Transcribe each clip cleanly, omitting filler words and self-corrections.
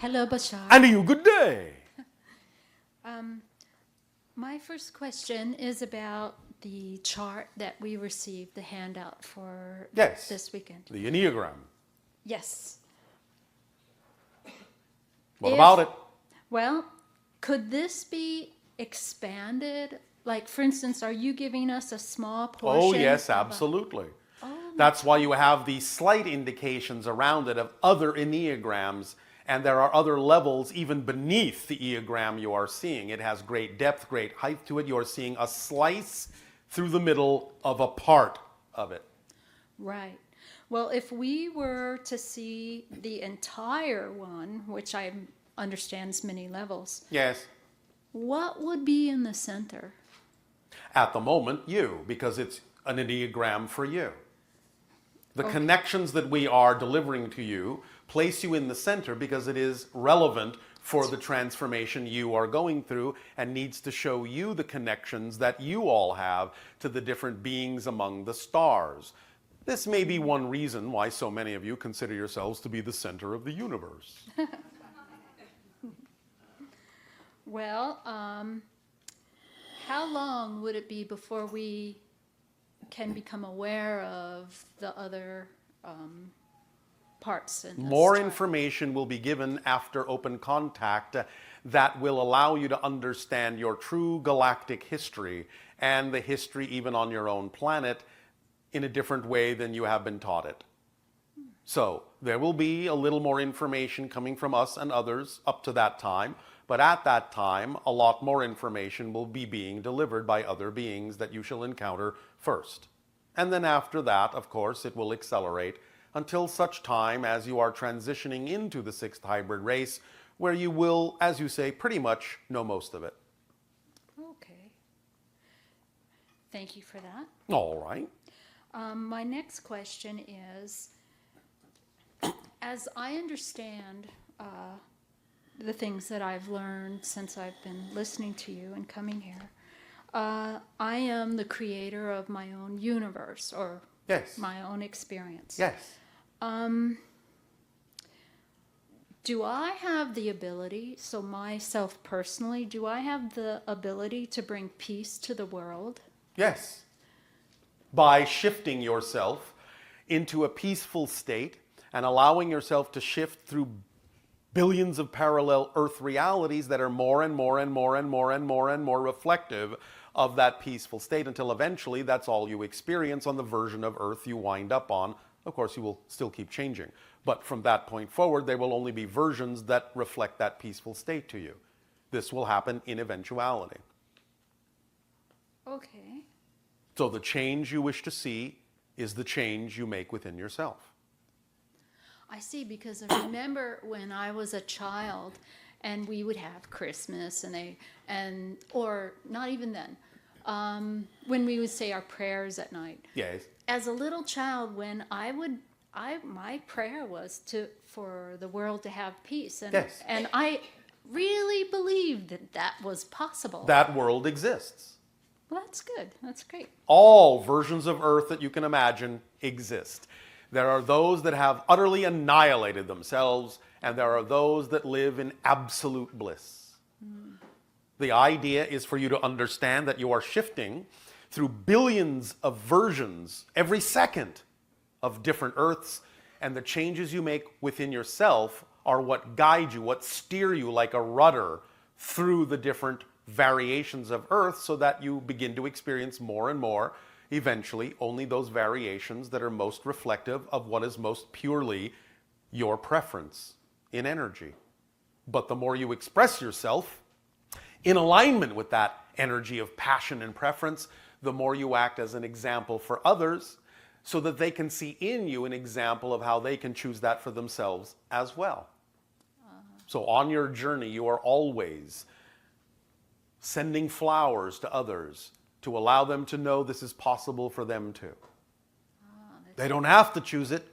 Hello, Bashar. And you, good day. My first question is about the chart that we received, the handout for Yes. this weekend. The Enneagram. Yes. What about it? Well, could this be expanded? Like, for instance, are you giving us a small portion? Oh, yes, of absolutely. Oh, That's why you have these slight indications around it of other Enneagrams, and there are other levels even beneath the Enneagram you are seeing. It has great depth, great height to it. You are seeing a slice through the middle of a part of it. right. Well, if we were to see the entire one, which I understands many levels, Yes. what would be in the center? At the moment, you, because it's an Enneagram for you. The connections that we are delivering to you place you in the center because it is relevant for the transformation you are going through and needs to show you the connections that you all have to the different beings among the stars. This may be one reason why so many of you consider yourselves to be the center of the universe. Well, how long would it be before we can become aware of the other parts in this More chart? information will be given after open contact that will allow you to understand your true galactic history and the history even on your own planet in a different way than you have been taught it. So there will be a little more information coming from us and others up to that time, but at that time a lot more information will be being delivered by other beings that you shall encounter first. And then after that, of course, it will accelerate until such time as you are transitioning into the sixth hybrid race, where you will, as you say, pretty much know most of it. Okay. Thank you for that. All right. My next question is, as I understand the things that I've learned since I've been listening to you and coming here, I am the creator of my own universe, or Yes. my own experience. Yes. Do I have the ability, so myself personally, do I have the ability to bring peace to the world? Yes. By shifting yourself into a peaceful state and allowing yourself to shift through billions of parallel Earth realities that are more and more and more and more and more and more reflective of that peaceful state until eventually that's all you experience on the version of Earth you wind up on. Of course, you will still keep changing. But from that point forward, there will only be versions that reflect that peaceful state to you. This will happen in eventuality. Okay. So the change you wish to see is the change you make within yourself. I see, because I remember when I was a child and we would have Christmas or not even then, when we would say our prayers at night. Yes. As a little child, when my prayer was for the world to have peace. And, Yes. and I really believed that was possible. That world exists. Well, that's good. That's great. All versions of Earth that you can imagine exist. There are those that have utterly annihilated themselves, and there are those that live in absolute bliss. The idea is for you to understand that you are shifting through billions of versions every second of different Earths, and the changes you make within yourself are what guide you, what steer you like a rudder through the different variations of Earth, so that you begin to experience more and more, eventually, only those variations that are most reflective of what is most purely your preference in energy. But the more you express yourself in alignment with that energy of passion and preference, the more you act as an example for others, so that they can see in you an example of how they can choose that for themselves as well. So on your journey, you are always sending flowers to others to allow them to know this is possible for them too. They don't have to choose it,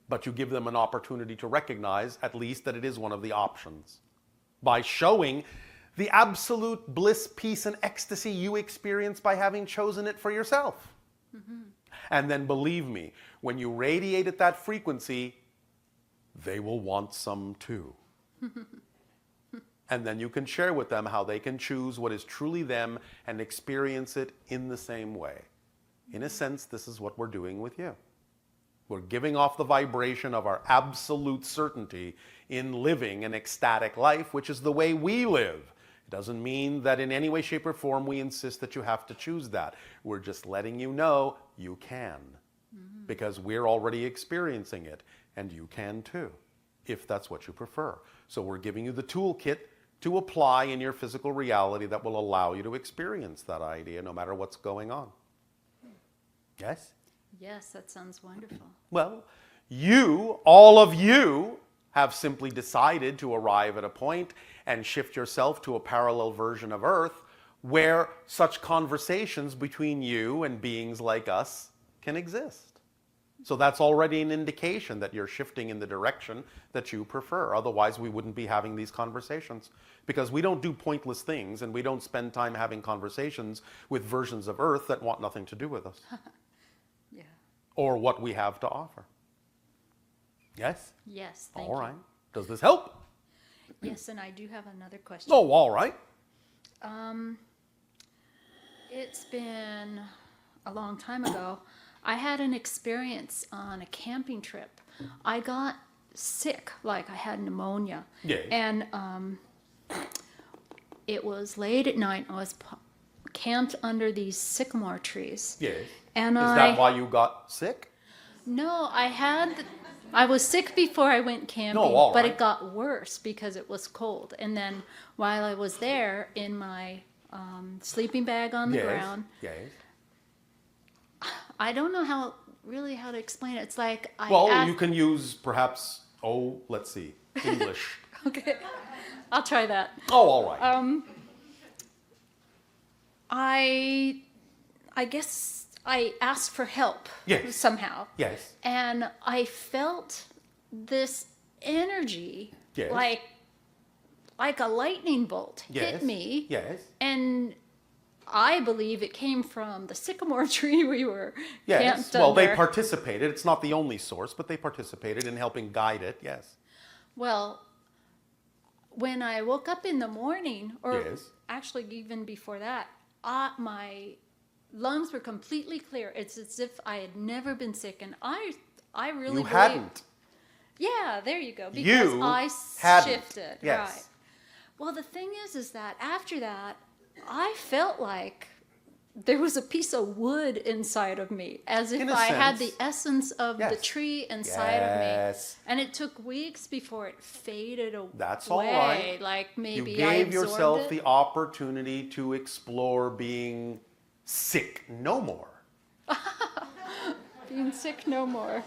but you give them an opportunity to recognize at least that it is one of the options. By showing the absolute bliss, peace, and ecstasy you experience by having chosen it for yourself. And then believe me, when you radiate at that frequency, they will want some too. And then you can share with them how they can choose what is truly them and experience it in the same way. In a sense, this is what we're doing with you. We're giving off the vibration of our absolute certainty in living an ecstatic life, which is the way we live. It doesn't mean that in any way, shape, or form we insist that you have to choose that. We're just letting you know you can. Because we're already experiencing it, and you can too, if that's what you prefer. So we're giving you the toolkit to apply in your physical reality that will allow you to experience that idea no matter what's going on. Yes? Yes, that sounds wonderful. Well, you, all of you, have simply decided to arrive at a point and shift yourself to a parallel version of Earth where such conversations between you and beings like us can exist. So that's already an indication that you're shifting in the direction that you prefer. Otherwise, we wouldn't be having these conversations. Because we don't do pointless things, and we don't spend time having conversations with versions of Earth that want nothing to do with us. Yeah. Or what we have to offer. Yes? Yes, thank you. All right. Does this help? Yes, and I do have another question. Oh, all right. It's been a long time ago. I had an experience on a camping trip. I got sick, like I had pneumonia. Yes. And it was late at night. I was camped under these sycamore trees. Yes. And Is that why you got sick? No, I was sick before I went camping, No, all but right. it got worse because it was cold. And then while I was there in my sleeping bag on the ground, Yes. I don't know how to explain it. It's like You can use perhaps, let's see, English. Okay, I'll try that. Oh, all right. I guess I asked for help Yes. somehow. Yes. And I felt this energy, Yes. like a lightning bolt Yes. hit me. Yes. And I believe it came from the sycamore tree we were Yes. camped Well, under. they participated. It's not the only source, but they participated in helping guide it. Yes. Well, when I woke up in the morning, or Yes. actually even before that, my lungs were completely clear. It's as if I had never been sick, and I really You believe. hadn't. Yeah, there you go. Because You I hadn't. shifted. Yes. Right. Well, the thing is that after that, I felt like there was a piece of wood inside of me, as if In a I had the sense. essence of the Yes. tree inside of Yes. me. And it took weeks before it faded away. That's all right. Like You maybe I gave absorbed yourself it. the opportunity to explore being sick no more. Being sick no more.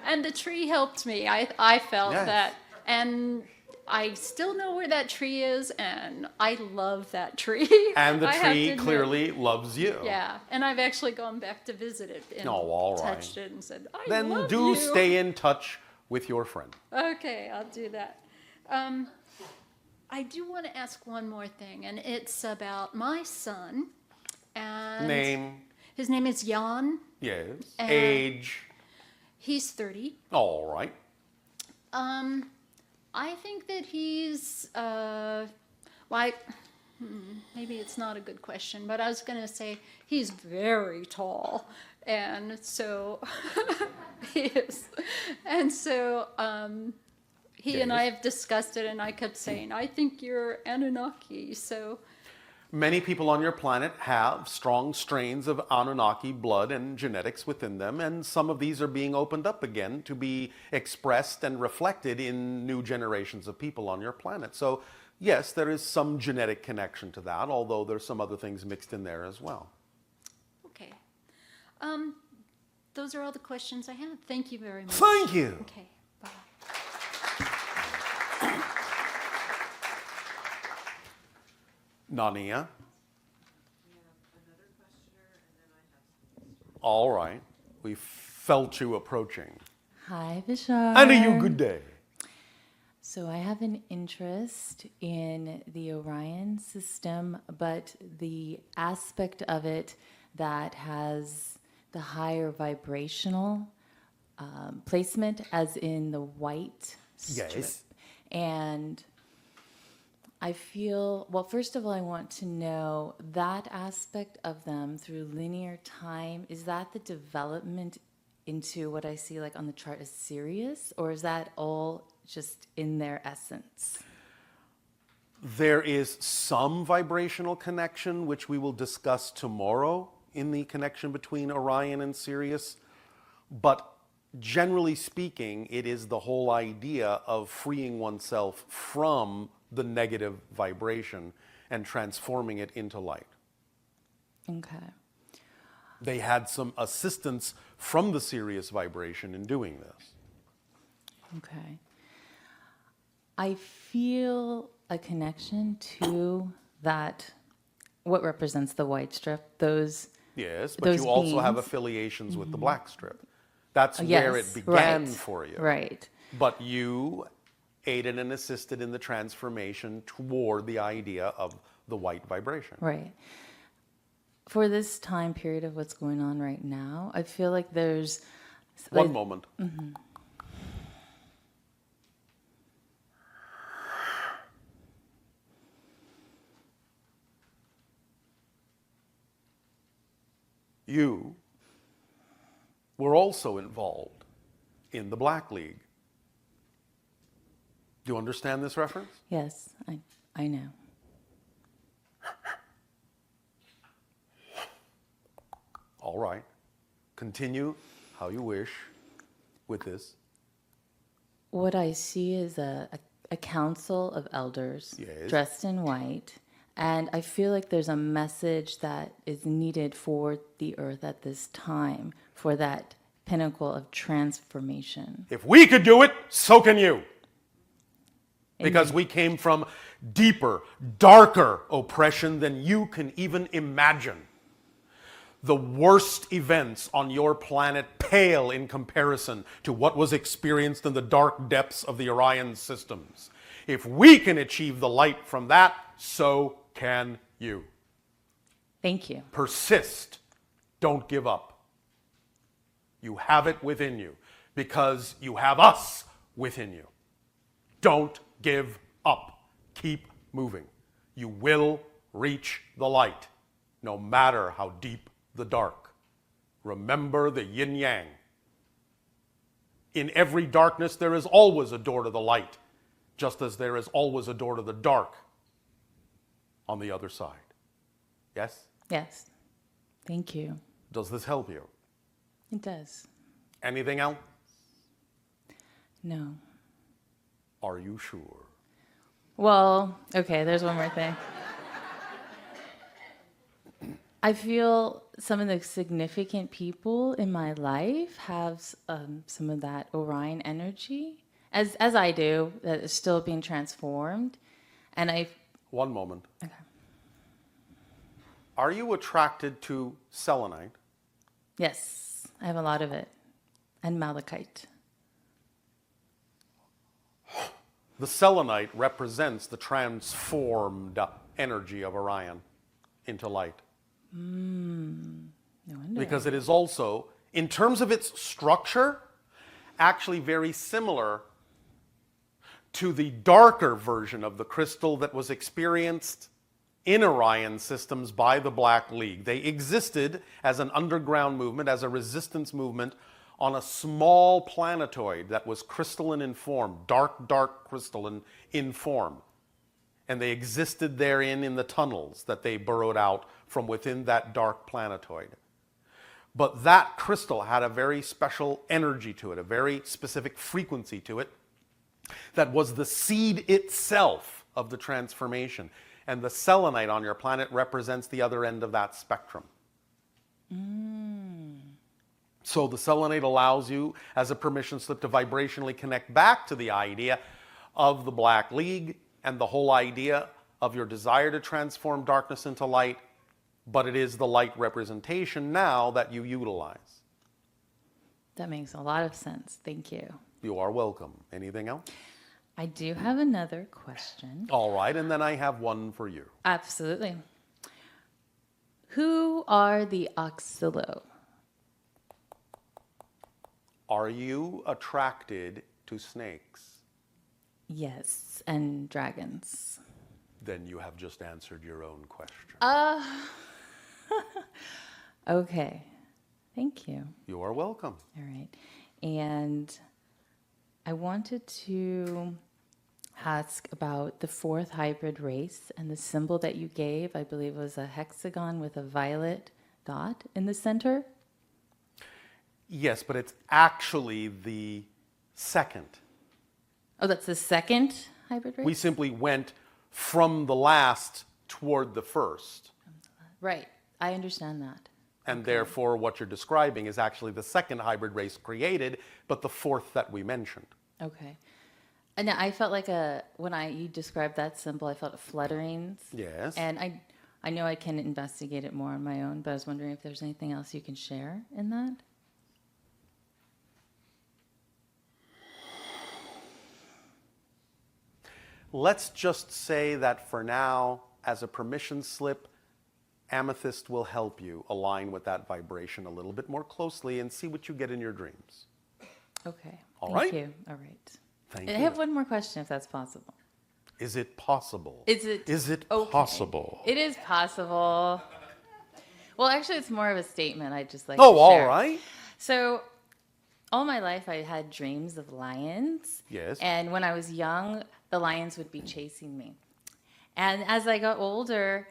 And the tree helped me. I felt Yes. that. And I still know where that tree is, and I love that tree. And the I have to tree admit. clearly loves you. Yeah, and I've actually gone back to visit it and all right. touched it and said, I Then love do you. stay in touch with your friend. Okay, I'll do that. I do want to ask one more thing, and it's about my son. And Name. His name is Jan. Yes. And- Age. He's 30. All right. I think that he's maybe it's not a good question, but I was going to say he's very tall, and so he is, and so he and I have discussed it, and I kept saying, I think you're Anunnaki, so. Many people on your planet have strong strains of Anunnaki blood and genetics within them, and some of these are being opened up again to be expressed and reflected in new generations of people on your planet. So, yes, there is some genetic connection to that, although there's some other things mixed in there as well. Okay. Those are all the questions I had. Thank you very much. Thank you. Okay, bye. Nania? All right. We felt you approaching. Hi, Bashar. And a you good day. So I have an interest in the Orion system, but the aspect of it that has the higher vibrational placement, as in the white strip. Yes. And I feel, well, first of all, I want to know that aspect of them through linear time. Is that the development into what I see like on the chart as Sirius, or is that all just in their essence? There is some vibrational connection, which we will discuss tomorrow in the connection between Orion and Sirius. But generally speaking, it is the whole idea of freeing oneself from the negative vibration and transforming it into light. Okay. They had some assistance from the Sirius vibration in doing this. Okay. I feel a connection to that, what represents the white strip, those. Yes, but Those you also have beings. affiliations with the black strip. That's Yes, where it began right, for you. right. But you aided and assisted in the transformation toward the idea of the white vibration. Right. For this time period of what's going on right now, I feel like there's One moment. You were also involved in the Black League. Do you understand this reference? Yes, I know. All right. Continue how you wish with this. What I see is a council of elders Yes. dressed in white, and I feel like there's a message that is needed for the earth at this time, for that pinnacle of transformation. If we could do it, so can you. Because we came from deeper, darker oppression than you can even imagine. The worst events on your planet pale in comparison to what was experienced in the dark depths of the Orion systems. If we can achieve the light from that, so can you. Thank you. Persist. Don't give up. You have it within you because you have us within you. Don't give up. Keep moving. You will reach the light, no matter how deep the dark. Remember the yin yang. In every darkness, there is always a door to the light, just as there is always a door to the dark on the other side. Yes? Yes. Thank you. Does this help you? It does. Anything else? No. Are you sure? Well, okay, there's one more thing. I feel some of the significant people in my life have some of that Orion energy, as I do, that is still being transformed. And One moment. Okay. Are you attracted to selenite? Yes, I have a lot of it. And malachite. The selenite represents the transformed energy of Orion into light. No wonder. Because it is also, in terms of its structure, actually very similar to the darker version of the crystal that was experienced in Orion systems by the Black League. They existed as an underground movement, as a resistance movement on a small planetoid that was crystalline in form, dark crystalline in form. And they existed therein in the tunnels that they burrowed out from within that dark planetoid. But that crystal had a very special energy to it, a very specific frequency to it, that was the seed itself of the transformation. And the selenite on your planet represents the other end of that spectrum. So the selenite allows you, as a permission slip, to vibrationally connect back to the idea of the Black League and the whole idea of your desire to transform darkness into light, but it is the light representation now that you utilize. That makes a lot of sense. Thank you. You are welcome. Anything else? I do have another question. All right, and then I have one for you. Absolutely. Who are the Oxilo? Are you attracted to snakes? Yes, and dragons. Then you have just answered your own question. Okay. Thank you. You are welcome. All right. And I wanted to ask about the fourth hybrid race and the symbol that you gave. I believe was a hexagon with a violet dot in the center. Yes, but it's actually the second. Oh, that's the second hybrid race? We simply went from the last toward the first. Right. I understand that. And therefore, what you're describing is actually the second hybrid race created, but the fourth that we mentioned. Okay. And I felt like when you described that symbol, I felt a flutterings. Yes. And I know I can investigate it more on my own, but I was wondering if there's anything else you can share in that. Let's just say that for now, as a permission slip, Amethyst will help you align with that vibration a little bit more closely and see what you get in your dreams. Okay. All Thank right. you. All right. Thank I you. have one more question, if that's possible. Is it possible? Is it okay? Possible? It is possible. Well, actually, it's more of a statement I'd just like Oh, to all share. right. So, all my life, I had dreams of lions. Yes. And when I was young, the lions would be chasing me. And as I got older,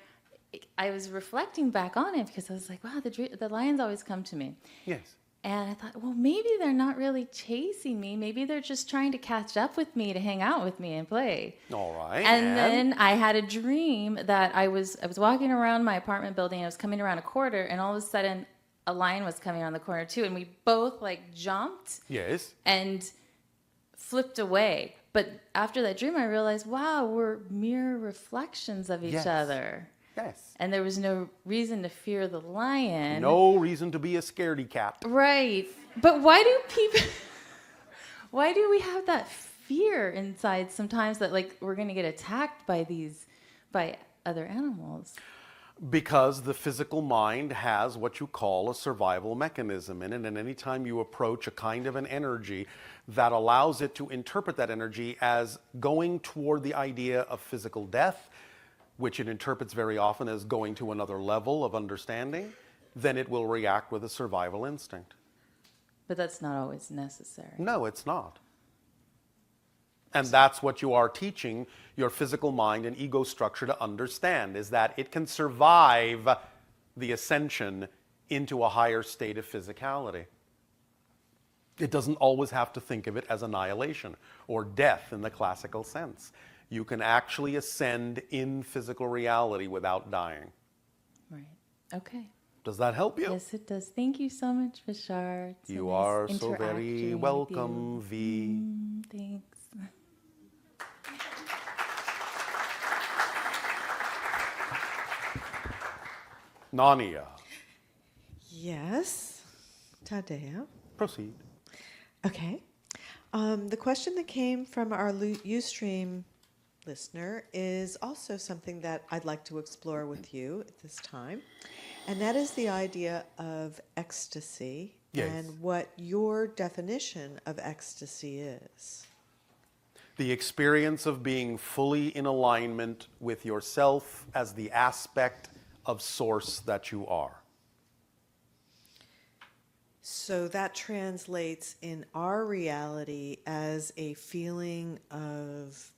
I was reflecting back on it because I was like, wow, the lions always come to me. Yes. And I thought, well, maybe they're not really chasing me. Maybe they're just trying to catch up with me, to hang out with me and play. All right. And then I had a dream that I was walking around my apartment building. I was coming around a corner, and all of a sudden, a lion was coming around the corner too. And we both jumped Yes. and flipped away. But after that dream, I realized, wow, we're mirror reflections of each Yes. other. Yes. And there was no reason to fear the lion. No reason to be a scaredy cat. Right. But why do we have that fear inside sometimes that we're going to get attacked by other animals? Because the physical mind has what you call a survival mechanism in it, and anytime you approach a kind of an energy that allows it to interpret that energy as going toward the idea of physical death, which it interprets very often as going to another level of understanding, then it will react with a survival instinct. But that's not always necessary. No, it's not. And that's what you are teaching your physical mind and ego structure to understand, is that it can survive the ascension into a higher state of physicality. It doesn't always have to think of it as annihilation or death in the classical sense. You can actually ascend in physical reality without dying. Right. Okay. Does that help you? Yes, it does. Thank you so much, Bashar. It's You nice are so interacting very with welcome, you. V. Thanks. Nania, Yes, Tadea. proceed. Okay. The question that came from our Ustream listener is also something that I'd like to explore with you at this time, and that is the idea of ecstasy. Yes. And what your definition of ecstasy is. The experience of being fully in alignment with yourself as the aspect of source that you are. So that translates in our reality as a feeling of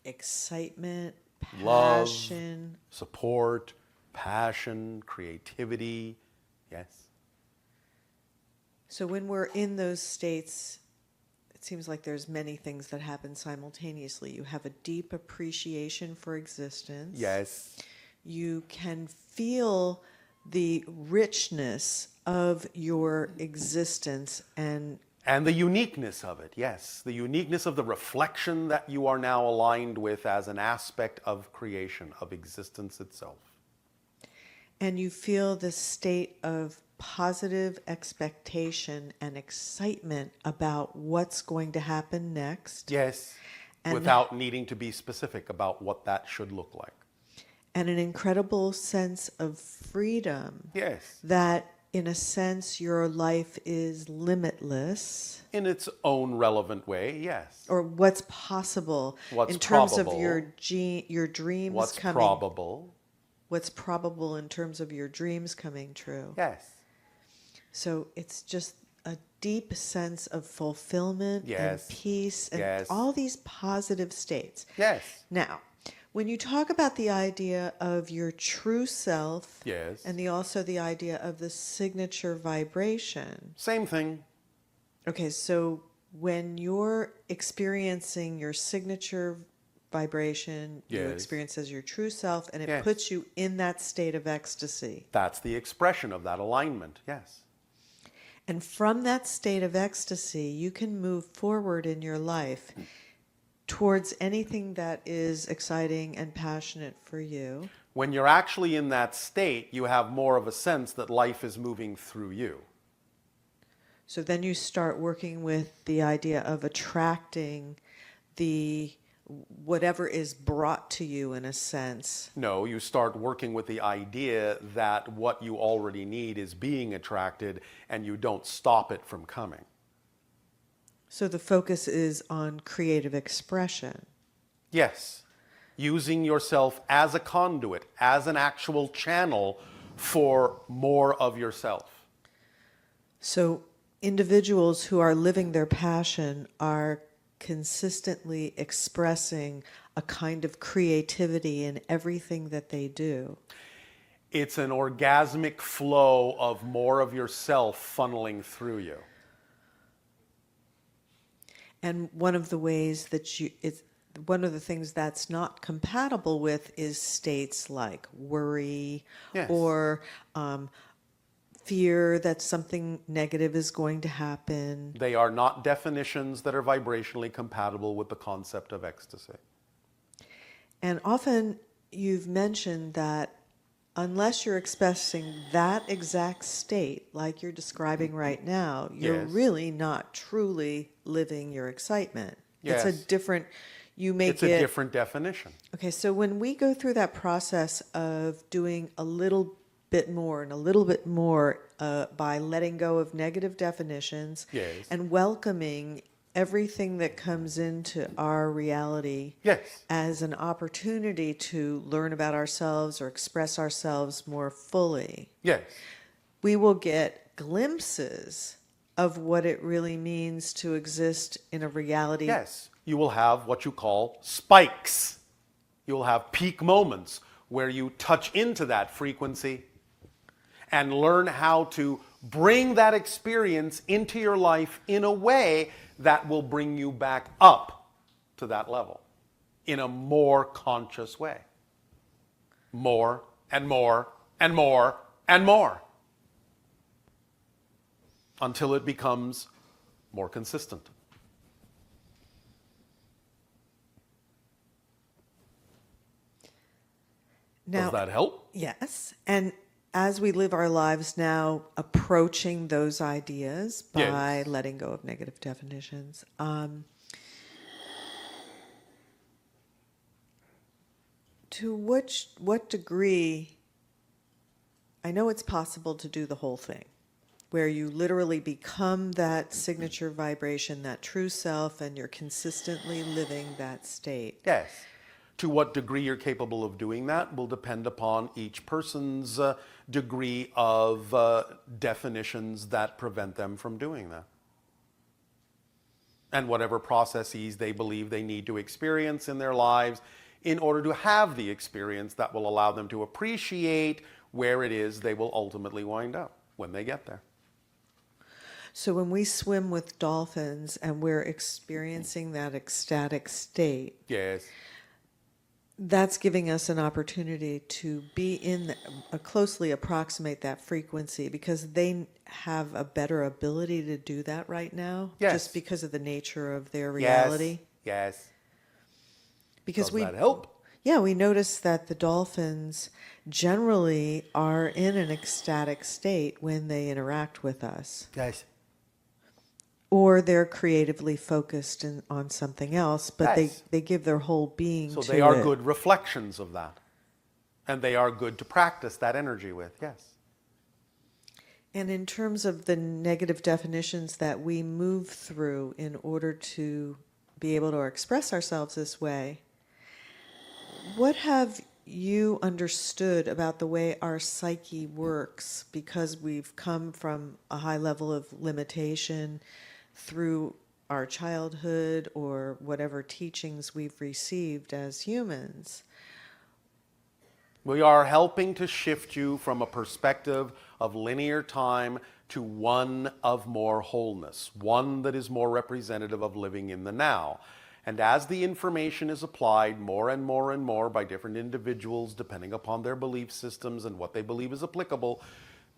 excitement, Love, passion. support, passion, creativity. Yes. So when we're in those states, it seems like there's many things that happen simultaneously. You have a deep appreciation for existence. Yes. You can feel the richness of your existence and And the uniqueness of it, yes. The uniqueness of the reflection that you are now aligned with as an aspect of creation, of existence itself. you feel this state of positive expectation and excitement about what's going to happen next. Yes. And Without needing to be specific about what that should look like. And an incredible sense of freedom Yes. that in a sense, your life is limitless, In its own relevant way, yes. or what's possible What's in terms of probable? your dreams What's coming. probable? What's probable in terms of your dreams coming true. Yes. So it's just a deep sense of fulfillment Yes. and peace and Yes. all these positive states. Yes. Now, when you talk about the idea of your true self, Yes. and also the idea of the signature vibration. Same thing. Okay, so when you're experiencing your signature vibration, you Yes. experience as your true self, and it Yes. puts you in that state of ecstasy. That's the expression of that alignment, yes. And from that state of ecstasy, you can move forward in your life towards anything that is exciting and passionate for you. When you're actually in that state, you have more of a sense that life is moving through you. So then you start working with the idea of attracting the whatever is brought to you in a sense. No, you start working with the idea that what you already need is being attracted and you don't stop it from coming. So the focus is on creative expression. Yes, using yourself as a conduit, as an actual channel for more of yourself. So individuals who are living their passion are consistently expressing a kind of creativity in everything that they do. It's an orgasmic flow of more of yourself funneling through you. And one of the ways that one of the things that's not compatible with is states like worry, Yes. or fear that something negative is going to happen. They are not definitions that are vibrationally compatible with the concept of ecstasy. And often you've mentioned that unless you're expressing that exact state, like you're describing right now, you're Yes. really not truly living your excitement. It's a Yes. It's a different definition. Okay, so when we go through that process of doing a little bit more and a little bit more by letting go of negative definitions, Yes. and welcoming everything that comes into our reality, Yes. as an opportunity to learn about ourselves or express ourselves more fully, Yes. we will get glimpses of what it really means to exist in a reality. Yes. You will have what you call spikes. You will have peak moments where you touch into that frequency and learn how to bring that experience into your life in a way that will bring you back up to that level in a more conscious way. More and more and more and more until it becomes more consistent. Now, Does that help? yes, and as we live our lives now approaching those ideas by Yes. letting go of negative definitions, to what degree, I know it's possible to do the whole thing, where you literally become that signature vibration, that true self, and you're consistently living that state. Yes. To what degree you're capable of doing that will depend upon each person's degree of definitions that prevent them from doing that. And whatever processes they believe they need to experience in their lives in order to have the experience that will allow them to appreciate where it is they will ultimately wind up when they get there. So when we swim with dolphins and we're experiencing that ecstatic state, Yes. that's giving us an opportunity to be in closely approximate that frequency, because they have a better ability to do that right now, Yes. just because of the nature of their reality. Yes. Because Does that help? Yeah, we notice that the dolphins generally are in an ecstatic state when they interact with us. Yes. Or they're creatively focused on something else, but Yes. they give their whole being So to they are it. good reflections of that. And they are good to practice that energy with, yes. And in terms of the negative definitions that we move through in order to be able to express ourselves this way, what have you understood about the way our psyche works, because we've come from a high level of limitation through our childhood or whatever teachings we've received as humans? We are helping to shift you from a perspective of linear time to one of more wholeness, one that is more representative of living in the now. And as the information is applied more and more and more by different individuals, depending upon their belief systems and what they believe is applicable,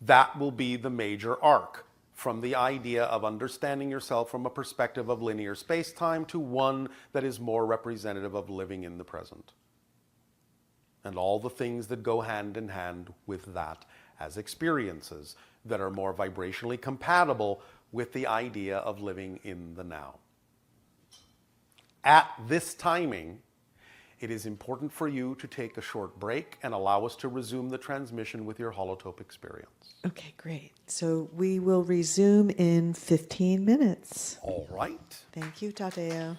that will be the major arc from the idea of understanding yourself from a perspective of linear space-time to one that is more representative of living in the present. And all the things that go hand in hand with that as experiences that are more vibrationally compatible with the idea of living in the now. At this timing, it is important for you to take a short break and allow us to resume the transmission with your holotope experience. Okay, great. So we will resume in 15 minutes. All right. Thank you, Tadeo.